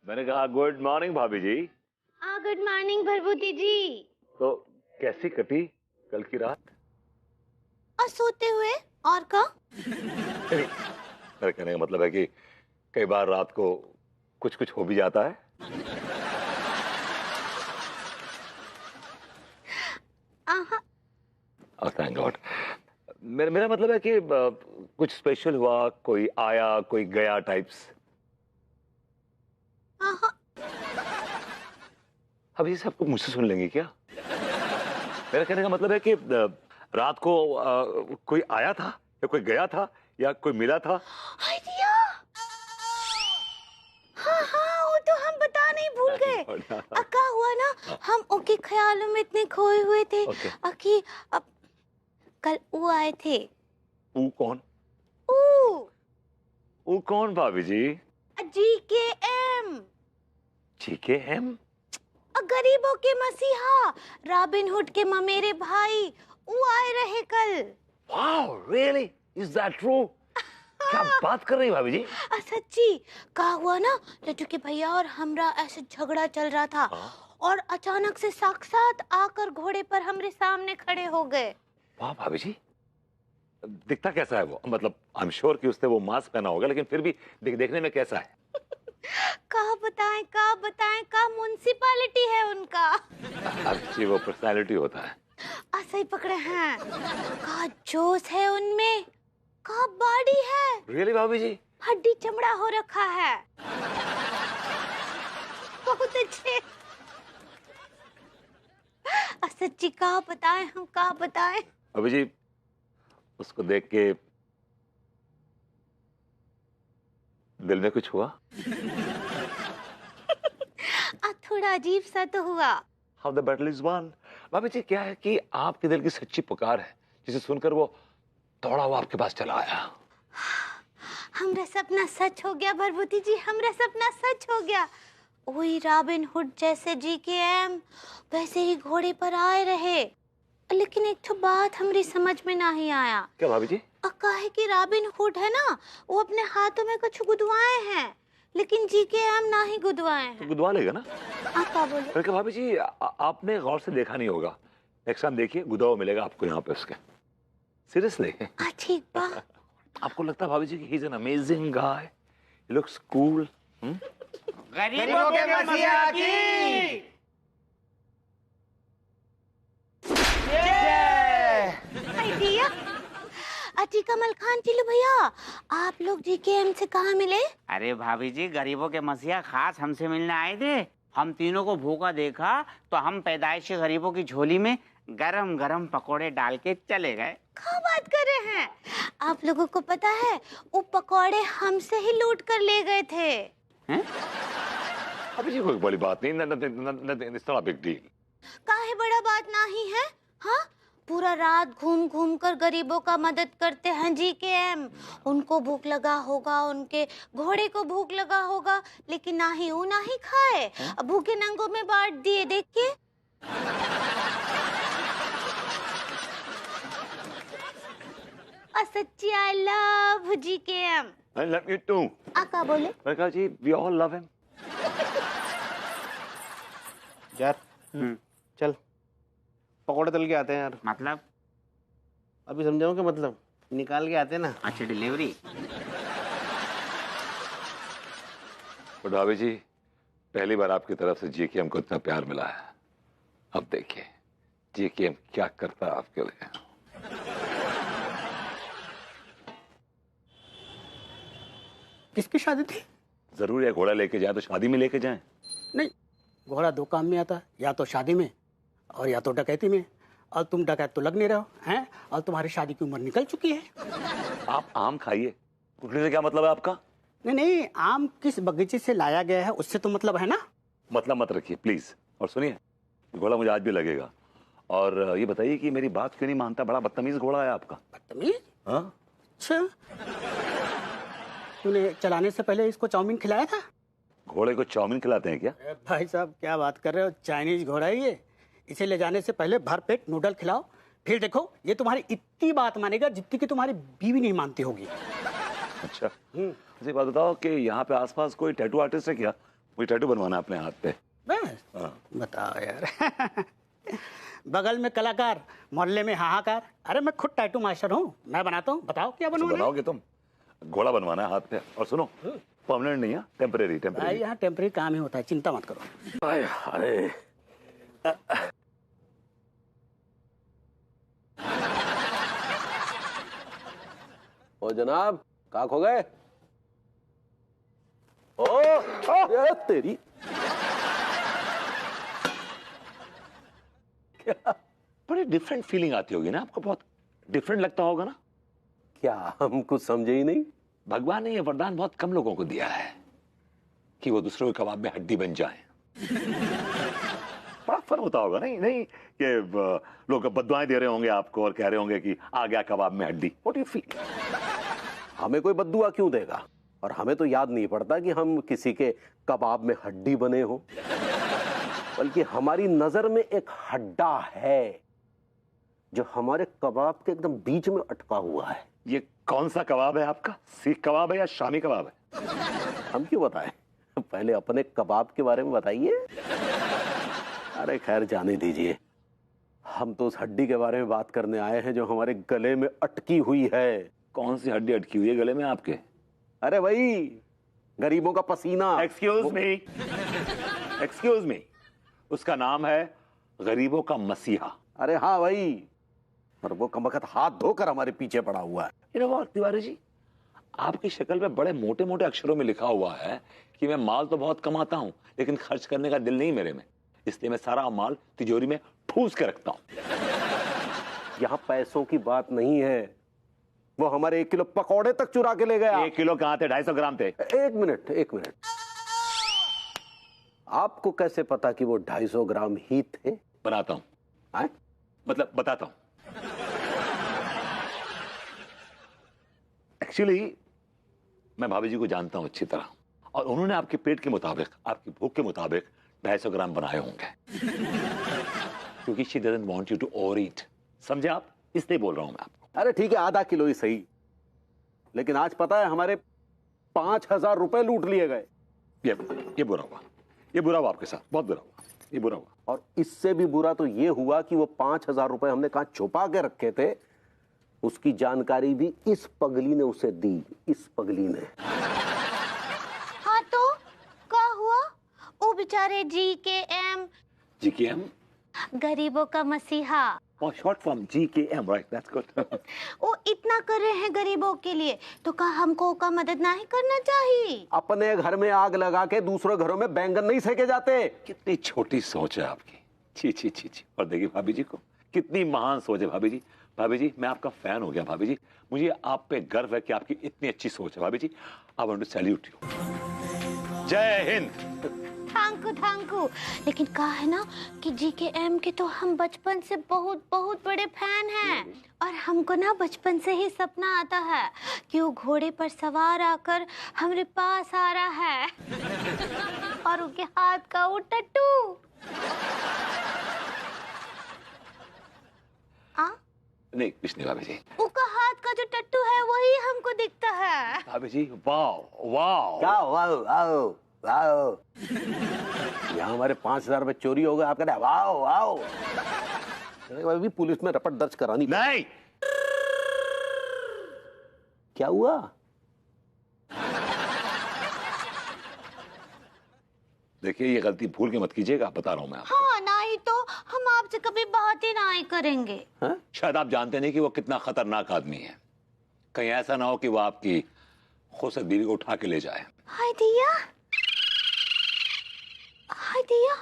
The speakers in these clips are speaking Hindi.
मैंने कहा गुड मॉर्निंग भाभी जी। गुड मॉर्निंग भरभूति जी। तो कैसी कटी कल की रात? और सोते हुए और का? मेरे कहने का मतलब है कि कई बार रात को कुछ कुछ हो भी जाता है। Thank God. मेरा मतलब है कि कुछ स्पेशल हुआ, कोई आया कोई गया टाइप्स। अब ये सब मुझसे सुन लेंगे क्या? मेरा कहने का मतलब है कि रात को कोई आया था या कोई गया था या कोई मिला था? आइडिया। हाँ, वो तो हम बता नहीं भूल गए। अक्का हुआ ना, हम उनके ख्यालों में इतने खोए हुए थे कि अब कल वो आए थे। वो कौन? ऊ वो कौन भाभी जी? GKM। GKM? गरीबों के मसीहा, रॉबिन हुड के ममेरे भाई, वो आए रहे कल। Wow, really? Is that true? क्या बात कर रही है भाभी जी? सच्ची। कहा हुआ ना, लड्डू के भैया और हमरा ऐसे झगड़ा चल रहा था और अचानक से साक्षात आकर घोड़े पर हमरे सामने खड़े हो गए। वाह भाभी जी, दिखता कैसा है वो? मतलब आई एम श्योर कि उसने वो मास्क पहना होगा, लेकिन फिर भी देखने में कैसा है? कहा बताएं का म्युनिसिपैलिटी है उनका। अच्छी, वो पर्सनालिटी होता है। सही पकड़े हैं। का जोश है उनमें, का बॉडी है। रियली भाभी जी? हड्डी चमड़ा हो रखा है। बहुत अच्छे। सच्ची का बताएं, हम का बताएं। भाभी जी, उसको देख के दिल में कुछ हुआ? थोड़ा अजीब सा तो हुआ। How the battle is won। भाभी जी, क्या है कि आपके दिल की सच्ची पुकार है, जिसे सुनकर वो दौड़ा हुआ आपके पास चला आया। हमरा सपना सच हो गया भरभूति जी, हमरा सपना सच हो गया। वही रॉबिन हुड जैसे GKM वैसे ही घोड़े पर आए रहे। लेकिन एक तो बात हमरी समझ में नहीं आया। क्या भाभी जी? काहे कि रॉबिन हुड है ना, वो अपने हाथों में कुछ गुदवाए हैं, लेकिन GKM ना ही गुदवाए हैं। तो गुदवा लेगा ना? क्या बोले? भाभी जी, आपने गौर से देखा नहीं होगा। नेक्स्ट टाइम देखिए, गुदवा मिलेगा आपको यहाँ पे उसके। सीरियसली। ठीक बा। आपको लगता है भाभी जी कि he is an amazing guy, he looks cool. गरीबों के मसीहा की आइडिया। अजी कमल खान चिल्लू भैया, आप लोग GKM से कहाँ मिले? अरे भाभी जी, गरीबों के मसीहा खास हमसे मिलने आए थे। हम तीनों को भूखा देखा तो हम पैदाइशी गरीबों की झोली में गरम गरम पकोड़े डाल के चले गए। क्या बात कर रहे हैं? आप लोगों को पता है, वो पकोड़े हमसे ही लूट कर ले गए थे। हैं? अभी जी कोई बड़ी बात नहीं, it's not a big deal. काहे बड़ा बात नहीं है? हाँ, पूरा रात घूम घूम कर गरीबों का मदद करते हैं GKM। उनको भूख लगा होगा, उनके घोड़े को भूख लगा होगा, लेकिन ना ही वो ना ही खाए, भूखे नंगों में बांट दिए। देख के सच्ची I love GKM। I love you too. क्या बोले? मैंने कहा जी, वी ऑल लव हिम। यार चल पकौड़े तल के आते हैं यार। मतलब? अभी समझाऊं कि मतलब निकाल के आते हैं ना। अच्छा, डिलीवरी। तो भाभी जी, पहली बार आपकी तरफ से GKM को इतना प्यार मिला है। अब देखिए GKM क्या करता है आपके लिए। किसकी शादी थी? जरूर है घोड़ा लेके जाए तो शादी में लेके जाएं? नहीं, घोड़ा दो काम में आता है, या तो शादी में और या तो डकैती में। और तुम डकैत तो लग नहीं रहे हो हैं, और तुम्हारी शादी की उम्र निकल चुकी है। आप आम खाइए, उठने से क्या मतलब है आपका? नहीं नहीं, आम किस बगीचे से लाया गया है उससे तो मतलब है ना। मतलब मत रखिए प्लीज। और सुनिए, घोड़ा मुझे आज भी लगेगा। और ये बताइए कि मेरी बात क्यों नहीं मानता? बड़ा बदतमीज घोड़ा है आपका। बदतमीज? हाँ? अच्छा, तूने चलाने से पहले इसको चाउमीन खिलाया था? घोड़े को चाउमीन खिलाते हैं क्या? भाई साहब क्या बात कर रहे हो, चाइनीज घोड़ा है ये। इसे ले जाने से पहले भर पेट नूडल खिलाओ, फिर देखो ये तुम्हारी इतनी बात मानेगा जितनी कि तुम्हारी बीवी नहीं मानती होगी। अच्छा, मुझे बात बताओ कि यहाँ पे आसपास कोई टैटू आर्टिस्ट है क्या? मुझे टैटू बनवाना है अपने हाथ पे। बस हाँ। बताओ यार। बगल में कलाकार, मोहल्ले में हाहाकार। अरे मैं खुद टैटू मास्टर हूँ, मैं बनाता हूँ। बताओ क्या तो बनवाना है? बनाओगे तुम? घोड़ा बनवाना है हाथ पे। और सुनो, परमानेंट नहीं है, टेम्परेरी। भाई टेम्परेरी। यहाँ टेम्परेरी काम ही होता है, चिंता मत करो। हाय हाय। ओ जनाब, कहाँ खो गए? ओ ये तेरी बड़ी डिफरेंट फीलिंग आती होगी ना आपको, बहुत डिफरेंट लगता होगा ना। क्या हम कुछ समझे ही नहीं? भगवान ने ये वरदान बहुत कम लोगों को दिया है कि वो दूसरों के कबाब में हड्डी बन जाएं। बड़ा फन होता होगा नहीं नहीं कि लोग बददुआएं दे रहे होंगे आपको और कह रहे होंगे कि आ गया कबाब में हड्डी। What do you feel? हमें कोई बद्दुआ क्यों देगा? और हमें तो याद नहीं पड़ता कि हम किसी के कबाब में हड्डी बने हो, बल्कि हमारी नजर में एक हड्डा है जो हमारे कबाब के एकदम बीच में अटका हुआ है। ये कौन सा कबाब है आपका? सीख कबाब है या शामी कबाब है? हम क्यों बताएं? पहले अपने कबाब के बारे में बताइए। अरे खैर जाने दीजिए, हम तो उस हड्डी के बारे में बात करने आए हैं जो हमारे गले में अटकी हुई है। कौन सी हड्डी अटकी हुई है गले में आपके? अरे वही गरीबों का पसीना। एक्सक्यूज मी, उसका नाम है गरीबों का मसीहा। अरे हाँ भाई, और वो कमबख्त हाथ धोकर हमारे पीछे पड़ा हुआ है। You know what, Tiwari ji, आपकी शक्ल पे बड़े मोटे मोटे अक्षरों में लिखा हुआ है कि मैं माल तो बहुत कमाता हूं लेकिन खर्च करने का दिल नहीं मेरे में, इसलिए मैं सारा माल तिजोरी में ठूस के रखता हूं। यहाँ पैसों की बात नहीं है, वो हमारे 1 किलो पकौड़े तक चुरा के ले गया। 1 किलो कहाँ थे? 250 ग्राम थे। एक मिनट, आपको कैसे पता कि वो 250 ग्राम ही थे? बनाता हूं, आए? मतलब बताता हूं। एक्चुअली मैं भाभी जी को जानता हूं अच्छी तरह, और उन्होंने आपके पेट के मुताबिक, आपकी भूख के मुताबिक 250 ग्राम बनाए होंगे, क्योंकि she doesn't want you to over eat. समझे आप? इसलिए बोल रहा हूं मैं आपको। अरे ठीक है, आधा किलो ही सही, लेकिन आज पता है हमारे 5000 रुपए लूट लिए गए। ये बुरा हुआ, ये बुरा हुआ आपके साथ, बहुत बुरा हुआ, ये बुरा हुआ। और इससे भी बुरा तो ये हुआ कि वो 5000 रुपए हमने कहां छुपा के रखे थे, उसकी जानकारी भी इस पगली ने उसे दी। इस पगली ने। हाँ तो क्या हुआ? वो बेचारे GKM, GKM, गरीबों का मसीहा, और short form GKM, right, that's good. वो इतना कर रहे हैं गरीबों के लिए, तो क्या हमको का मदद नहीं करना चाहिए? अपने घर में आग लगा के दूसरे घरों में बैंगन नहीं सेके जाते। कितनी छोटी सोच है आपकी। छी छी छी छी। और देखिए भाभी जी को, कितनी महान सोच है भाभी जी। भाभी जी, मैं आपका फैन हो गया भाभी जी। मुझे आप पे गर्व है कि आपकी इतनी अच्छी सोच है भाभी जी। I want to salute you. जय हिंद। Thank you. लेकिन कहा है ना कि GKM के तो हम बचपन से बहुत बहुत बड़े फैन हैं, और हमको ना बचपन से ही सपना आता है कि वो घोड़े पर सवार आकर हमारे पास आ रहा है और उनके हाथ का वो टट्टू। नहीं कुछ नहीं भाभी जी। उसका हाथ का जो टट्टू है वही हमको दिखता है। भाभी जी, वाह वाह। क्या वाओ वाओ वाओ? यहाँ हमारे 5000 रुपए चोरी हो गए, आप कहते हैं वाओ वाओ? अभी पुलिस में रिपोर्ट दर्ज करानी। नहीं, क्या हुआ? देखिए ये गलती भूल के मत कीजिएगा, बता रहा हूं मैं आपको। हाँ, नहीं तो हम आपसे कभी बात ही नहीं करेंगे। हाँ? शायद आप जानते नहीं कि वो कितना खतरनाक आदमी है। कहीं ऐसा ना हो कि वो आपकी खुद बीवी को उठा के ले जाए। हाय दिया, हाय दिया।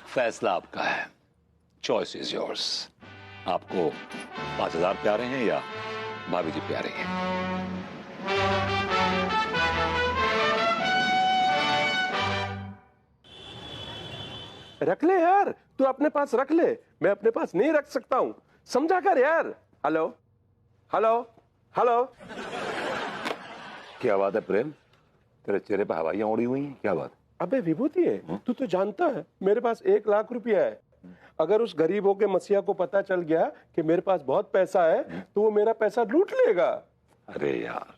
फैसला आपका है, चॉइस इज योर्स। आपको 5000 प्यारे हैं या भाभी जी प्यारे हैं? रख ले यार, तू अपने पास रख ले, मैं अपने पास नहीं रख सकता हूं, समझा कर यार। Hello hello hello. क्या बात है प्रेम, तेरे चेहरे पे हवाइयां उड़ी हुई हैं, क्या बात? अबे विभूति है, तू तो जानता है मेरे पास 1 लाख रुपया है। अगर उस गरीबों के मसीहा को पता चल गया कि मेरे पास बहुत पैसा है तो वो मेरा पैसा लूट लेगा। अरे यार,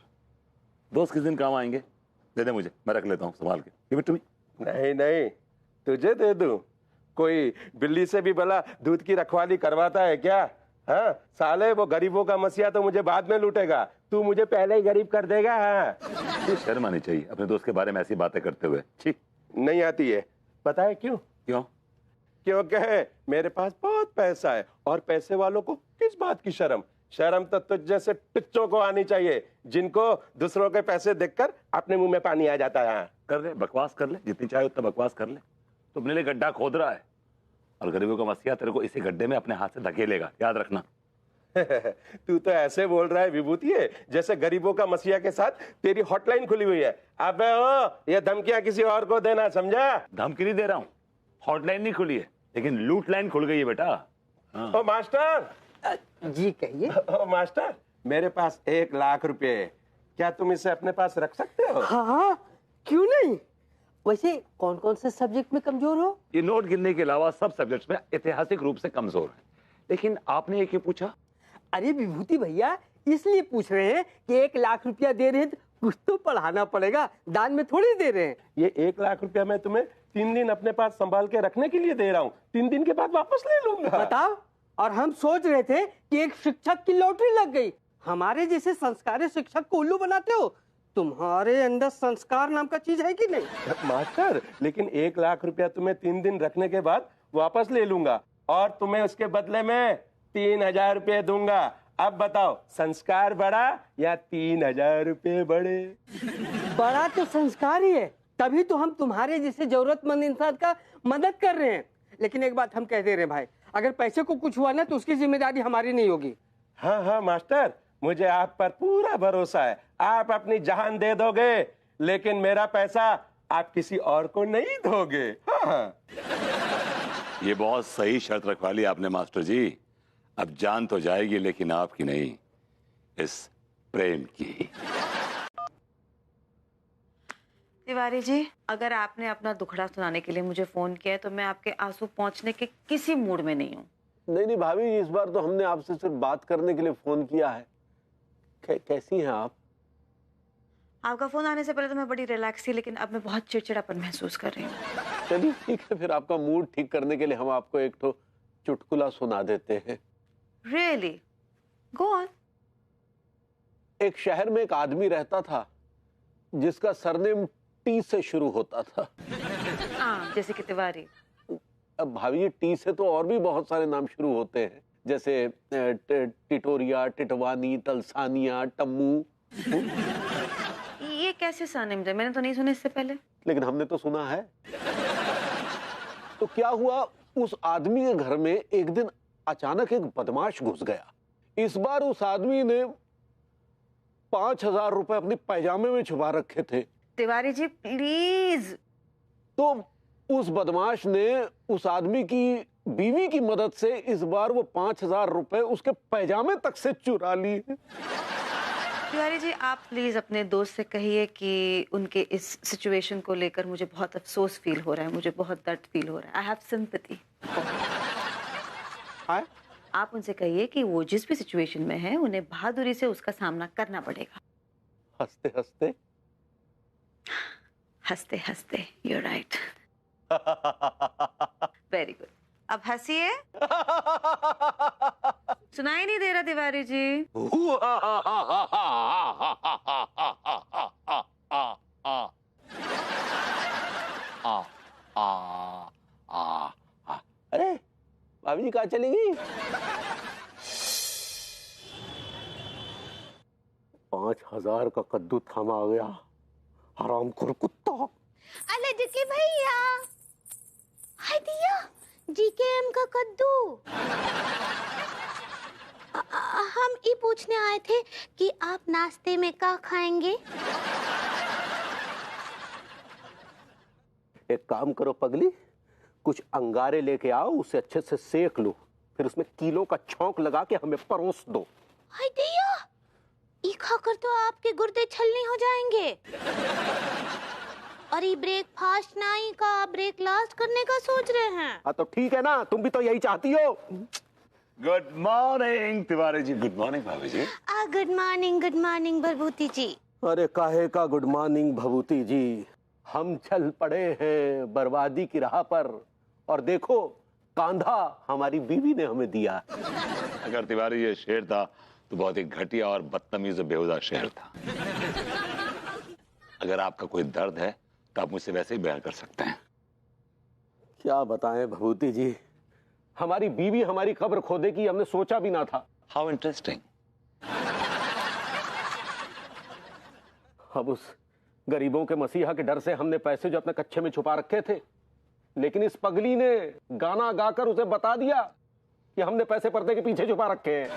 दोस्त किस दिन काम आएंगे? दे दे मुझे, मैं रख लेता हूँ संभाल के। Give it to me. नहीं नहीं, तुझे दे दूं? कोई बिल्ली से भी भला दूध की रखवाली करवाता है क्या? हाँ साले, वो गरीबों का मसीहा तो मुझे बाद में लूटेगा, तू मुझे पहले ही गरीब कर देगा। हाँ शर्म आनी चाहिए अपने दोस्त के बारे में ऐसी बातें करते हुए। ठीक नहीं आती है, पता है क्यों? क्यों? क्योंकि मेरे पास बहुत पैसा है, और पैसे वालों को किस बात की शर्म? शर्म तो तुझ जैसे टिच्चों को आनी चाहिए, जिनको दूसरों के पैसे देखकर अपने मुंह में पानी आ जाता है। कर ले, बकवास कर ले, जितनी चाहे उतना बकवास कर ले। तू अपने लिए गड्ढा खोद रहा है और गरीबों का मसीहा तेरे को इसी गड्ढे में अपने हाथ से धकेलेगा, याद रखना। तू तो ऐसे बोल रहा है विभूति है जैसे गरीबों का मसीहा के साथ तेरी हॉटलाइन खुली हुई है। अबे ओ, ये धमकियां किसी और को देना, समझा? धमकी नहीं दे रहा हूँ, हॉटलाइन नहीं खुली है लेकिन लूट लाइन खुल गई है बेटा। हाँ। ओ मास्टर जी कहिए। ओ मास्टर, मेरे पास 1 लाख रुपए है, क्या तुम इसे अपने पास रख सकते हो? हाँ, क्यों नहीं? वैसे कौन कौन से सब्जेक्ट में कमजोर हो? ये नोट गिनने के अलावा सब सब्जेक्ट्स में ऐतिहासिक रूप से कमजोर है। लेकिन आपने ये क्यों पूछा? अरे विभूति भैया, इसलिए पूछ रहे हैं कि 1 लाख रुपया दे रहे हैं तो कुछ तो पढ़ाना पड़ेगा, दान में थोड़ी दे रहे हैं। ये 1 लाख रुपया मैं तुम्हें 3 दिन अपने पास संभाल के रखने के लिए दे रहा हूँ, 3 दिन के बाद वापस ले लूंगा। बताओ, और हम सोच रहे थे कि एक शिक्षक की लॉटरी लग गई। हमारे जैसे संस्कारी शिक्षक को उल्लू बनाते हो। तुम्हारे अंदर संस्कार नाम का चीज है कि नहीं? मास्टर, लेकिन 1 लाख रुपया तुम्हें 3 दिन रखने के बाद वापस ले लूंगा, और तुम्हें उसके बदले में 3000 रुपये दूंगा। अब बताओ, संस्कार बड़ा या 3000 रुपये बड़े? बड़ा तो संस्कार ही है, तभी तो हम तुम्हारे जैसे जरूरतमंद इंसान का मदद कर रहे हैं। लेकिन एक बात हम कह दे रहे हैं भाई, अगर पैसे को कुछ हुआ ना तो उसकी जिम्मेदारी हमारी नहीं होगी। हाँ हाँ मास्टर, मुझे आप पर पूरा भरोसा है। आप अपनी जान दे दोगे, लेकिन मेरा पैसा आप किसी और को नहीं दोगे। हाँ। ये बहुत सही शर्त रखवा ली आपने मास्टर जी। अब जान तो जाएगी लेकिन आपकी नहीं, इस प्रेम की। तिवारी जी, अगर आपने अपना दुखड़ा सुनाने के लिए मुझे फोन किया है तो मैं आपके आंसू पहुंचने के किसी मूड में नहीं हूँ। नहीं नहीं भाभी, इस बार तो हमने आपसे सिर्फ बात करने के लिए फोन किया है। कैसी हैं आप? आपका फोन आने से पहले तो मैं बड़ी रिलैक्स थी, लेकिन अब मैं बहुत चिड़चिड़ापन महसूस कर रही हूँ। चलिए ठीक है, फिर आपका मूड ठीक करने के लिए हम आपको एक तो चुटकुला सुना देते हैं। Really? Go on. एक शहर में एक आदमी रहता था जिसका सरनेम टी से शुरू होता था। जैसे कि तिवारी। अब भाभी जी, टी से तो और भी बहुत सारे नाम शुरू होते हैं, जैसे टिटोरिया, टिटवानी, तलसानिया, टम्मू। ये कैसे सरनेम थे? मैंने तो नहीं सुने इससे पहले। लेकिन हमने तो सुना है। तो क्या हुआ, उस आदमी के घर में एक दिन अचानक एक बदमाश घुस गया। इस बार उस आदमी ने 5000 रुपए अपने पैजामे में छुपा रखे थे। तिवारी जी प्लीज। तो उस बदमाश ने उस आदमी की बीवी की मदद से इस बार वो 5000 रुपए उसके पैजामे तक से चुरा लिए। तिवारी जी, आप प्लीज अपने दोस्त से कहिए कि उनके इस सिचुएशन को लेकर मुझे बहुत अफसोस फील हो रहा है, मुझे बहुत दर्द फील हो रहा है। I have sympathy. आप उनसे कहिए कि वो जिस भी सिचुएशन में है उन्हें बहादुरी से उसका सामना करना पड़ेगा। हंसते हंसते हंसते हंसते, यू राइट। Very good. अब हंसिए। सुनाई नहीं दे रहा तिवारी जी? अरे भाभी जी कहाँ चली गई? 5000 का कद्दू थमा गया, हरामखोर कुत्ता। अले जिकी भैया, हाय दिया जीकेएम का कद्दू। हम ये पूछने आए थे कि आप नाश्ते में क्या खाएंगे? एक काम करो पगली, कुछ अंगारे लेके आओ, उसे अच्छे से सेक लो, फिर उसमें कीलों का छौंक लगा के हमें परोस दो। हाय दिया, ये खाकर तो आपके गुर्दे छलनी हो जाएंगे। और ये ब्रेकफास्ट नहीं का ब्रेक लास्ट करने का सोच रहे हैं? हाँ तो ठीक है ना, तुम भी तो यही चाहती हो। Good morning Tiwari ji. Good morning भाभी जी। गुड मॉर्निंग विभूति जी। अरे काहे का गुड मॉर्निंग भभूति जी, हम चल पड़े हैं बर्बादी की राह पर, और देखो कांधा हमारी बीवी ने हमें दिया। अगर तिवारी ये शेर था तो बहुत ही घटिया और बदतमीज और बेहुदा शेर था। अगर आपका कोई दर्द है तो आप मुझसे वैसे ही बयान कर सकते हैं। क्या बताएं भभूति जी, हमारी बीवी हमारी कब्र खोदेगी, हमने सोचा भी ना था। How interesting. अब उस गरीबों के मसीहा के डर से हमने पैसे जो अपने कच्छे में छुपा रखे थे, लेकिन इस पगली ने गाना गाकर उसे बता दिया कि हमने पैसे पर्दे के पीछे छुपा रखे हैं।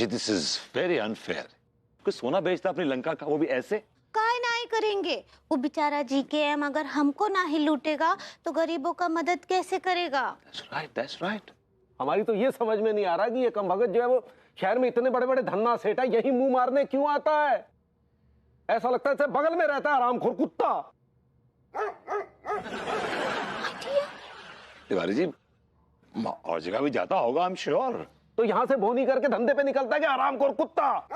This is very unfair. कोई सोना बेचता अपनी लंका का, वो भी ऐसे। काय नहीं करेंगे, वो बेचारा जीकेएम अगर हमको ना ही लूटेगा तो गरीबों का मदद कैसे करेगा? That's right. हमारी तो ये समझ में नहीं आ रहा कि ये कमभगत जो है वो शहर में इतने बड़े बड़े धन्ना सेठ है, यही मुंह मारने क्यों आता है? ऐसा लगता है बगल में रहता है आरामखोर कुत्ता। तिवारी जी और जगह भी जाता होगा, आई एम श्योर। तो यहां से बोनी करके धंधे पे निकलता है कि आरामखोर कुत्ता।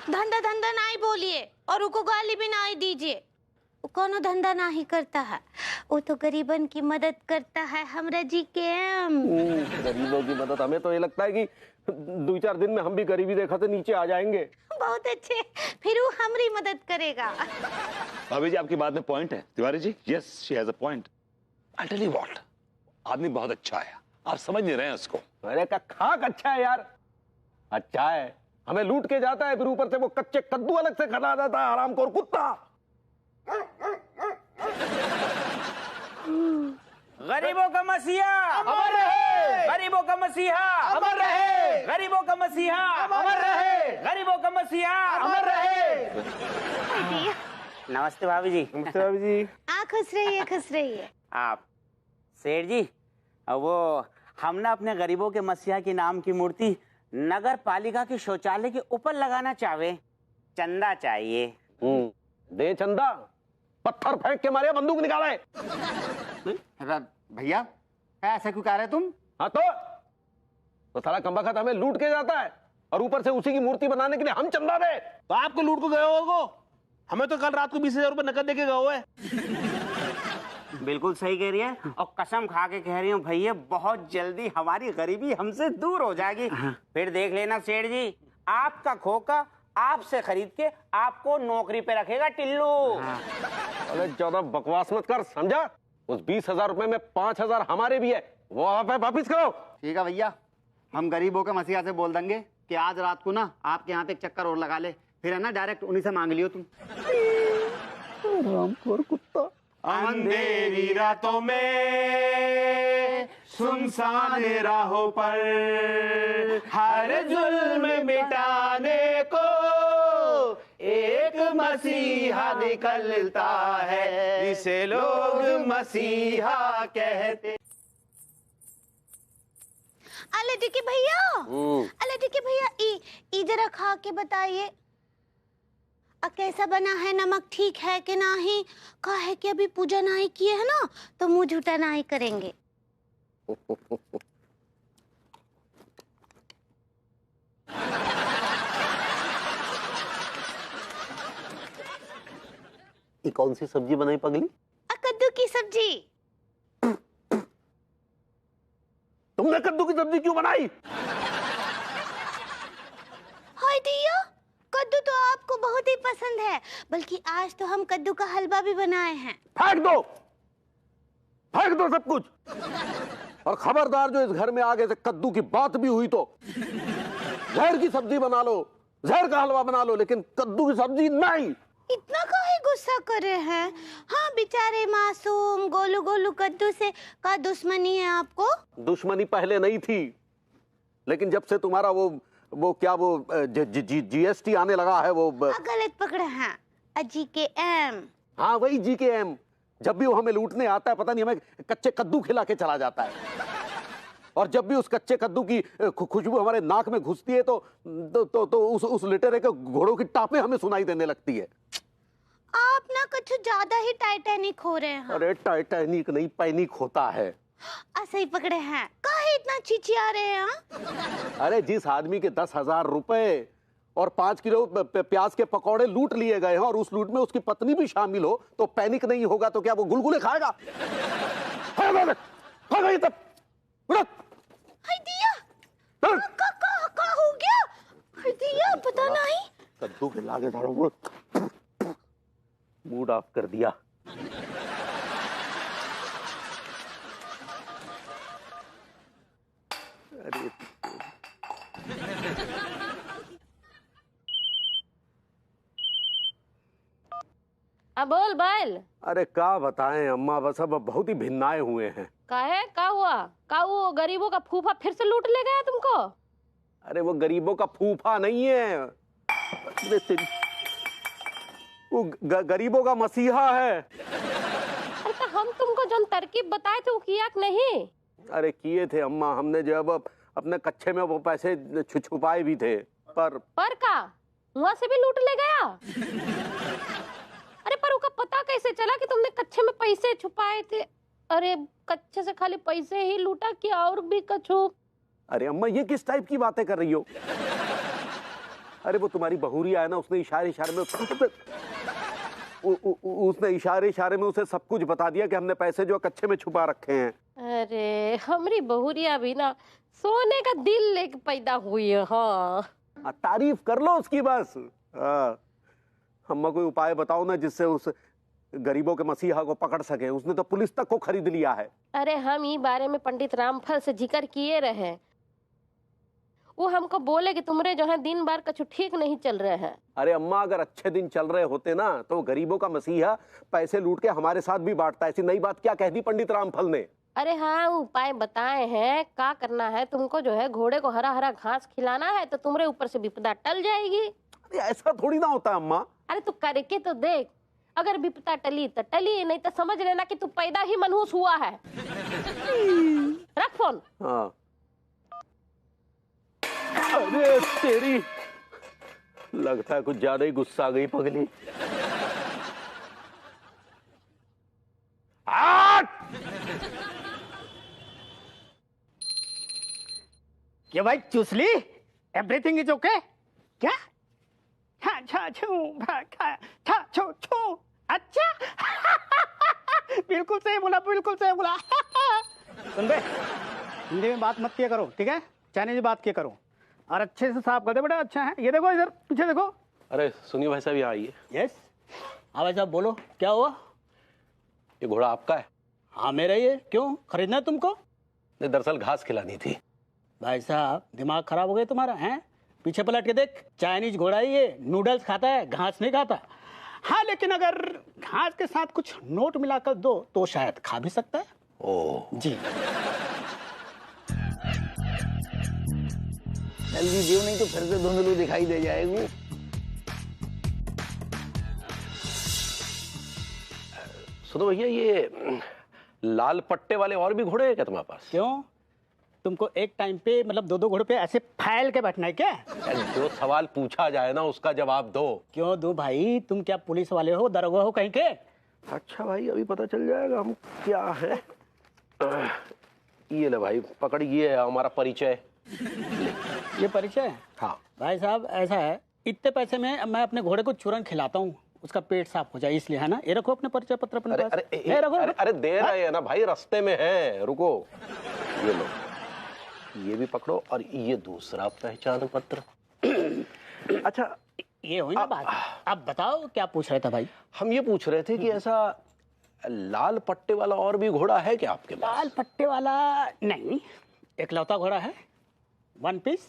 धंधा धंधा नहीं बोलिए और उनको गाली भी नहीं दीजिए। वो कोनो धंधा नहीं करता है, वो तो गरीबन की मदद करता है। हमरा जीकेएम गरीबों की मदद, हमें तो ये लगता है कि 2-4 दिन में हम भी गरीबी देखा तो नीचे आ जाएंगे। बहुत अच्छे, फिर वो हमारी मदद करेगा। भाभी जी आपकी बात में पॉइंट है। Tiwari ji, yes she has a point. I tell you what, आदमी बहुत अच्छा है, आप समझ नहीं रहे हैं उसको। अरे का खाक अच्छा है यार, अच्छा है। हमें लूट के जाता है, फिर ऊपर से वो कच्चे कद्दू अलग से खा जाता है, हरामखोर कुत्ता। गरीबों का मसीहा अमर रहे, गरीबों का मसीहा अमर रहे, गरीबों का मसीहा अमर रहे, गरीबों का मसीहा अमर रहे। नमस्ते भाभी जी। नमस्ते भाभी जी। खुश रहिए, खुश रहिए। आप सेठ जी, वो हम ना अपने गरीबों के मसीहा के नाम की मूर्ति नगर पालिका के शौचालय के ऊपर लगाना चाहे, चंदा चाहिए। दे चंदा, पत्थर फेंक के मारे, बंदूक निकाले। भैया ऐसा क्यों कह रहे तुम? हाँ तो साला कमबख्त हमें लूट के जाता है और ऊपर से उसी की मूर्ति बनाने के लिए हम चंदा दे। तो आपको लूट को गए हो, हमें तो कल रात को 20,000 रुपए नकद देके गए हुए। बिल्कुल सही कह रही है, और कसम खा के कह रही हूँ भैया, बहुत जल्दी हमारी गरीबी हमसे दूर हो जाएगी। फिर देख लेना सेठ जी, आपका खोखा आपसे खरीद के आपको नौकरी पे रखेगा टिल्लू। अरे ज्यादा बकवास मत कर, समझा? उस 20,000 रुपए में 5,000 हमारे भी है, वो आप वापिस करो। ठीक है भैया, हम गरीबों के मसीहा से बोल देंगे कि आज रात को ना आपके यहाँ पे एक चक्कर और लगा ले, फिर है ना डायरेक्ट उन्हीं से मांग लियो तुम। रामखोर कुत्ता। अंधेरी रातों में सुनसान राहों पर हर जुल्म मिटाने को एक मसीहा निकलता है, इसे लोग मसीहा कहते। अले टिके भैया, अले टिके भैया, ई जरा खा के बताइए कैसा बना है, नमक ठीक है कि नहीं? कहा है कि अभी पूजा नहीं किए है ना, तो मुंह झूठा नहीं करेंगे। ये कौन सी सब्जी बनाई पगली? कद्दू की सब्जी। तुमने कद्दू की सब्जी क्यों बनाई? हाय दिया, कद्दू तो आपको बहुत ही पसंद है, बल्कि आज तो हम कद्दू का हलवा भी बनाए हैं। फेंक दो सब कुछ। और खबरदार, जो इस घर में आगे से कद्दू की बात भी हुई तो जहर की सब्जी बना लो, जहर का हलवा बना लो, लेकिन कद्दू की सब्जी नहीं। इतना काहे गुस्सा कर रहे हैं? हाँ बेचारे मासूम गोलू गोलू कद्दू से का दुश्मनी है आपको? दुश्मनी पहले नहीं थी, लेकिन जब से तुम्हारा वो जीएसटी आने लगा है, वो गलत पकड़े हैं। जीकेएम। हाँ वही जीकेएम। जब भी वो हमें लूटने आता है, पता नहीं हमें कच्चे कद्दू खिला के चला जाता है, और जब भी उस कच्चे कद्दू की खुशबू हमारे नाक में घुसती है तो उस लिटरे के घोड़ों की टापें हमें सुनाई देने लगती है। आप ना कुछ ज्यादा ही टाइटैनिक हो रहे हैं। अरे टाइटैनिक नहीं, पैनिक होता है। ऐसे ही पकड़े हैं। काहे इतना चिचिया रहे हैं? हाँ? अरे जिस आदमी के 10,000 रुपए और 5 किलो प्याज के पकौड़े लूट लिए गए हैं और उस लूट में उसकी पत्नी भी शामिल हो तो पैनिक नहीं होगा तो क्या वो गुलगुले खाएगा? हाय दिया, का हो गया? हाय दिया, पता नहीं। कद्दू के लागे झाड़ू मूड ऑफ कर दिया। अरे अब बोल बैल। अरे क्या बताएं अम्मा, बस अब बहुत ही भिन्नाए हुए हैं। काहे का हुआ? का वो गरीबों का फूफा फिर से लूट ले गया तुमको? अरे वो गरीबों का फूफा नहीं है, अरे वो गरीबों का मसीहा है। अरे तो हम तुमको जो तरकीब बताए थे वो किया कि नहीं? अरे किए थे अम्मा, हमने जब अपने कच्चे में वो पैसे छुपाए भी थे, पर का वहाँ से भी लूट ले गया? अरे पर उसका पता कैसे चला कि तुमने कच्चे में पैसे छुपाए थे? अरे कच्चे से खाली पैसे ही लूटा कि और भी कछु? अरे अम्मा ये किस टाइप की बातें कर रही हो? अरे वो तुम्हारी बहुरिया है ना, उसने इशारे में उसे सब कुछ बता दिया कि हमने पैसे जो कच्चे में छुपा रखे हैं। अरे हमारी बहुरिया भी ना सोने का दिल लेके पैदा हुई है। हाँ तारीफ कर लो उसकी बस। अम्मा कोई उपाय बताओ ना जिससे उस गरीबों के मसीहा को पकड़ सके। उसने तो पुलिस तक को खरीद लिया है। अरे हम ये बारे में पंडित रामफल से जिक्र किए रहे, वो हमको बोले कि तुम्हारे जो है दिन बार कछु ठीक नहीं चल रहे हैं। अरे अम्मा अगर अच्छे दिन चल रहे होते ना तो गरीबों का मसीहा पैसे लूट के हमारे साथ भी बांटता। ऐसी नई बात क्या कह दी पंडित रामफल ने? अरे हाँ उपाय बताए हैं, क्या करना है तुमको जो है घोड़े को हरा हरा घास खिलाना है तो तुम्हारे ऊपर से विपदा टल जाएगी। अरे ऐसा थोड़ी ना होता अम्मा। अरे तू करके तो देख, अगर विपदा टली तो टली, नहीं तो समझ लेना कि तू पैदा ही मनहूस हुआ है। रख फोन। हाँ अरे तेरी, लगता है कुछ ज्यादा ही गुस्सा आ गई पगली। क्या भाई चूसली? एवरीथिंग इज ओके क्या? अच्छा बिल्कुल सही बोला, बिल्कुल सही बोला। सुन बे, हिंदी में बात मत किया करो, ठीक है? चाइनीज में बात किया करो और अच्छे से साफ कर दे बेटा। अच्छा है, ये देखो इधर पीछे देखो। अरे सुनिए भाई साहब, यहाँ आइए। यस हाँ भाई साहब बोलो, क्या हुआ? ये घोड़ा आपका है? हाँ मेरा ही है। क्यों, खरीदना है तुमको? नहीं, दरअसल घास खिलानी थी। भाई साहब दिमाग खराब हो गया तुम्हारा है? पीछे पलट के देख, चाइनीज घोड़ा ही है, नूडल्स खाता है, घास नहीं खाता। हाँ लेकिन अगर घास के साथ कुछ नोट मिलाकर दो तो शायद खा भी सकता है। ओ जी जल्दी दियो नहीं तो फिर से धुंधलू दिखाई दे जाएगी। सुनो भैया, ये लाल पट्टे वाले और भी घोड़े हैं क्या तुम्हारे पास? क्यों, तुमको एक टाइम पे मतलब दो घोड़े पे ऐसे फैल के बैठना है क्या? जो सवाल पूछा जाए ना उसका जवाब दो। क्यों दो भाई, तुम क्या पुलिस वाले हो, दरोगा हो कहीं के? अच्छा भाई अभी पता चल जाएगा हम क्या है। ये ले भाई पकड़, ये है हमारा परिचय। ये परिचय? हाँ भाई साहब ऐसा है, इतने पैसे में मैं अपने घोड़े को चूरन खिलाता हूँ, उसका पेट साफ हो जाए इसलिए, है ना? ये रखो अपने परिचय पत्र अपने अरे पास। अरे ये रखो। अरे दे रहे हैं ना भाई, रास्ते में है, रुको। ये लो, ये भी पकड़ो और ये दूसरा पहचान पत्र। अच्छा ये हुई ना बात। अब बताओ क्या पूछ रहे थे भाई? हम ये पूछ रहे थे कि ऐसा लाल पट्टे वाला और भी घोड़ा है क्या आपके पास? लाल पट्टे वाला नहीं, एकलौता घोड़ा है, वन पीस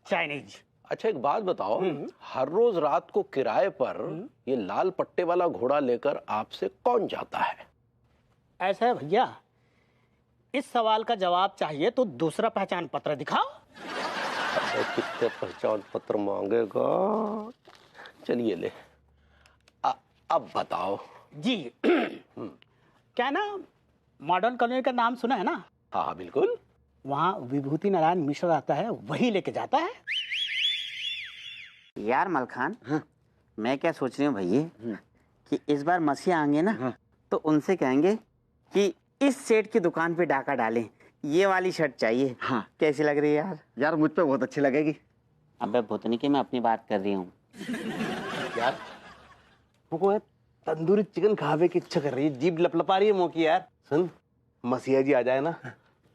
चाइनीज। अच्छा एक बात बताओ, हर रोज रात को किराए पर ये लाल पट्टे वाला घोड़ा लेकर आपसे कौन जाता है? ऐसा है भैया, इस सवाल का जवाब चाहिए तो दूसरा पहचान पत्र दिखाओ। कितने पहचान पत्र मांगेगा? चलिए ले। अब बताओ जी। क्या ना, मॉडर्न कॉलोनी का नाम सुना है ना? हाँ बिल्कुल। वहाँ विभूति नारायण मिश्र आता है, वही लेके जाता है। यार मलखान, मैं क्या सोच रही हूँ भैया कि इस बार मसीहा आएंगे ना तो उनसे कहेंगे कि इस सेठ की दुकान पे डाका डालें। ये वाली शर्ट चाहिए। हाँ। कैसी लग रही है यार? यार मुझ पे बहुत अच्छी लगेगी। अबे भूतनी की मैं अपनी बात कर रही हूँ। यार मुझको यार तंदूरी चिकन खावे की इच्छा कर रही है, जीभ लपलपा रही है मुंह की। यार सुन, मसीहा जी आ जाए ना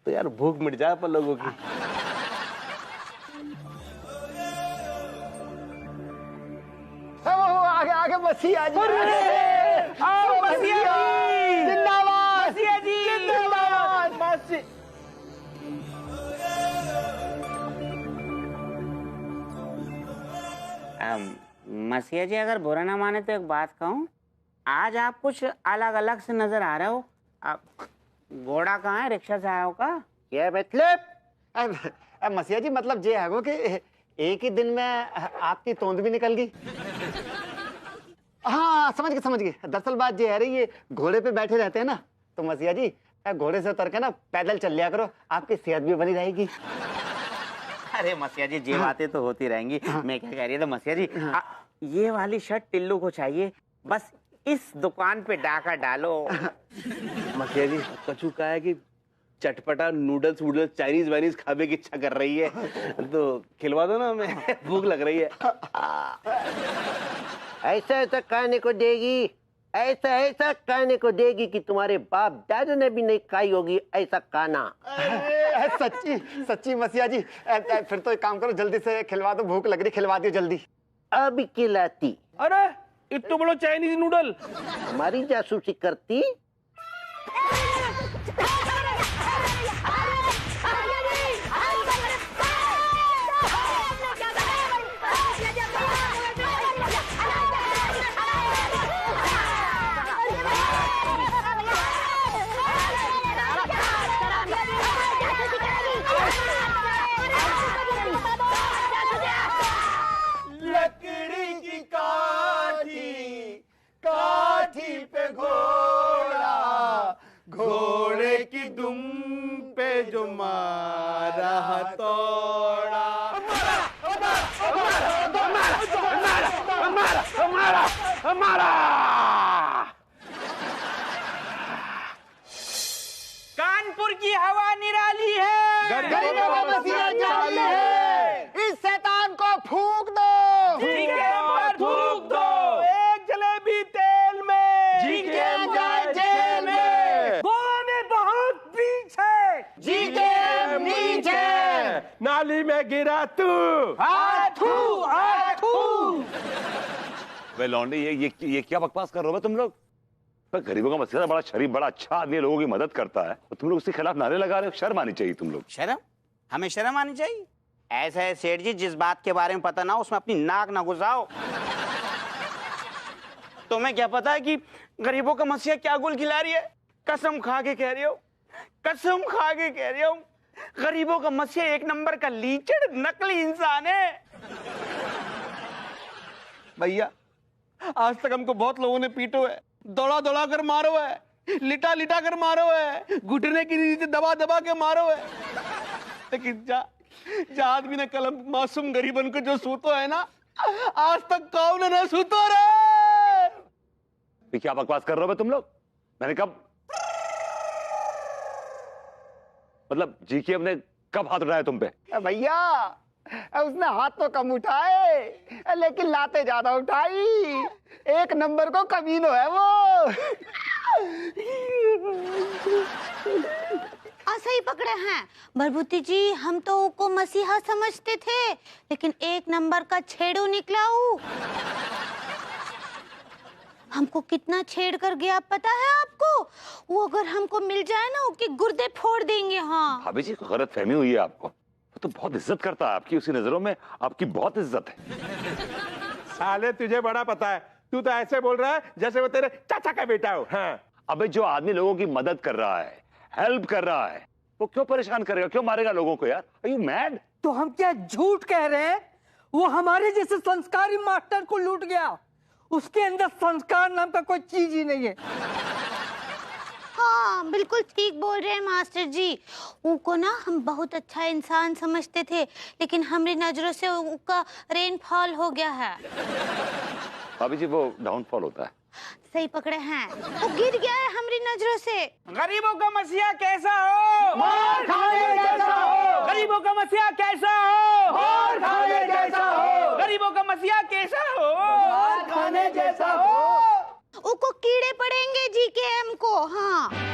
तो यार भूख मिट जाए अपन लोगों की। आगे आगे मसीहा जी, मसीहा जी जिंदाबाद, मसीहा जी जिंदाबाद। मसीहा जी अगर बुरा ना माने तो एक बात कहूँ, आज आप कुछ अलग अलग से नजर आ रहे हो। आप घोड़ा कहाँ है? रिक्शा से आए हो का? ये मतलब मसीहा जी, मतलब ये है कि एक ही दिन में आपकी तोंद भी निकल गई। हाँ समझ गए। दरअसल बात ये है रही, ये घोड़े पे बैठे रहते हैं ना, तो मसीहा जी घोड़े से उतर के ना पैदल चल लिया करो, आपकी सेहत भी बनी रहेगी। अरे मसीहा जी ये बातें तो होती रहेंगी। मैं क्या कह रही था मसीहा जी, ये वाली शर्ट टिल्लू को चाहिए, बस इस दुकान पे डाका डालो। मसीहा जी कछु का है कि चटपटा नूडल्स वूडल्स चाइनीज वाइनीज खाने की इच्छा कर रही है, तो खिलवा दो ना हमें, भूख लग रही है। ऐसा ऐसा खाने को देगी, ऐसा ऐसा खाने को देगी कि तुम्हारे बाप दादा ने भी नहीं खाई होगी ऐसा खाना। सच्ची सच्ची मसीहा जी, फिर तो एक काम करो, जल्दी से खिलवा दो, भूख लग रही, खिलवा दो जल्दी। अब खिलाती। अरे इतना बड़ा चाइनीज नूडल हमारी जासूसी करती। लकड़ी की काठी पे घोड़ा, घोड़े की दुम पे जो मारा हथौड़ा। कानपुर की हवा निराली है, गरीबों का मसीहा जाली है, इस शैतान को फूंक दो, थूक दो, एक जलेबी तेल में, जी के जाए जेल में, गोवा में बहुत बीच है, जी के नीचे, नाली में गिरा तू। आथू आथू। वे लौंडे, ये क्या बकवास कर रहे हो तुम लोग? पर गरीबों का मसला, बड़ा शरीफ, बड़ा अच्छा आदमी, लोगों की मदद करता है, तो तुम लोग उसके खिलाफ नारे लगा रहे हो। शर्म आनी चाहिए तुम लोग। शर्म? हमें शर्म आनी चाहिए? ऐसा है सेठ जी, जिस बात के बारे में पता ना हो उसमें अपनी नाक ना घुसाओ। तुम्हें क्या पता है कि गरीबों का मसीहा क्या गुल खिला रही है? कसम खा के कह रही हो, कसम खा के कह रही हो, गरीबों का मसीहा एक नंबर का लीचड़ नकली इंसान है। भैया आज तक हमको बहुत लोगों ने पीटो है, दौड़ा दौड़ा कर मारो है, लिटा लिटा कर मारो है, घुटने की नीचे दबा दबा के मारो है, लेकिन जा आदमी ने कलम मासूम गरीबन को जो सूतो है ना, आज तक कौन न सूतो रे। ये क्या बकवास कर रहे हो तुम लोग? मैंने कब, मतलब जी के हमने कब हाथ उठाया तुम पे? भैया उसने हाथ तो कम उठाए, लेकिन लाते ज्यादा उठाई। एक नंबर को कमीनो है वो। सही पकड़े हैं भरभूति जी, हम तो उसको मसीहा समझते थे, लेकिन एक नंबर का छेड़ू निकला हूँ। हमको कितना छेड़ कर गया पता है आपको? वो अगर हमको मिल जाए ना, उसके गुर्दे फोड़ देंगे। हाँ भाभी जी, गलत फहमी हुई है आपको। वो तो बहुत इज्जत करता है आपकी, उसी नजरों में आपकी बहुत इज्जत है। साले तुझे बड़ा पता है, तू तो ऐसे बोल रहा है जैसे वो तेरे चाचा का बेटा हो। हाँ अबे जो आदमी लोगों की मदद कर रहा है, हेल्प कर रहा है, वो क्यों परेशान करेगा, क्यों मारेगा लोगों को यार? Are you mad? तो हम क्या झूठ कह रहे हैं? वो हमारे जैसे संस्कारी मास्टर को लूट गया। उसके अंदर संस्कार नाम का कोई चीज ही नहीं है। हाँ बिल्कुल ठीक बोल रहे हैं मास्टर जी। उनको ना हम बहुत अच्छा इंसान समझते थे, लेकिन हमारी नजरों से उसका रेनफॉल हो गया है। भाभी जी वो डाउनफॉल होता है। सही पकड़े हैं। वो गिर गया है हमारी नजरों से। गरीबों का मसीहा कैसा हो, मार खाने जैसा हो, गरीबों का मसीहा कैसा हो, मार खाने जैसा हो, गरीबों का मसीहा कैसा हो, मार खाने जैसा हो। उनको कीड़े पड़ेंगे जीकेएम को। हाँ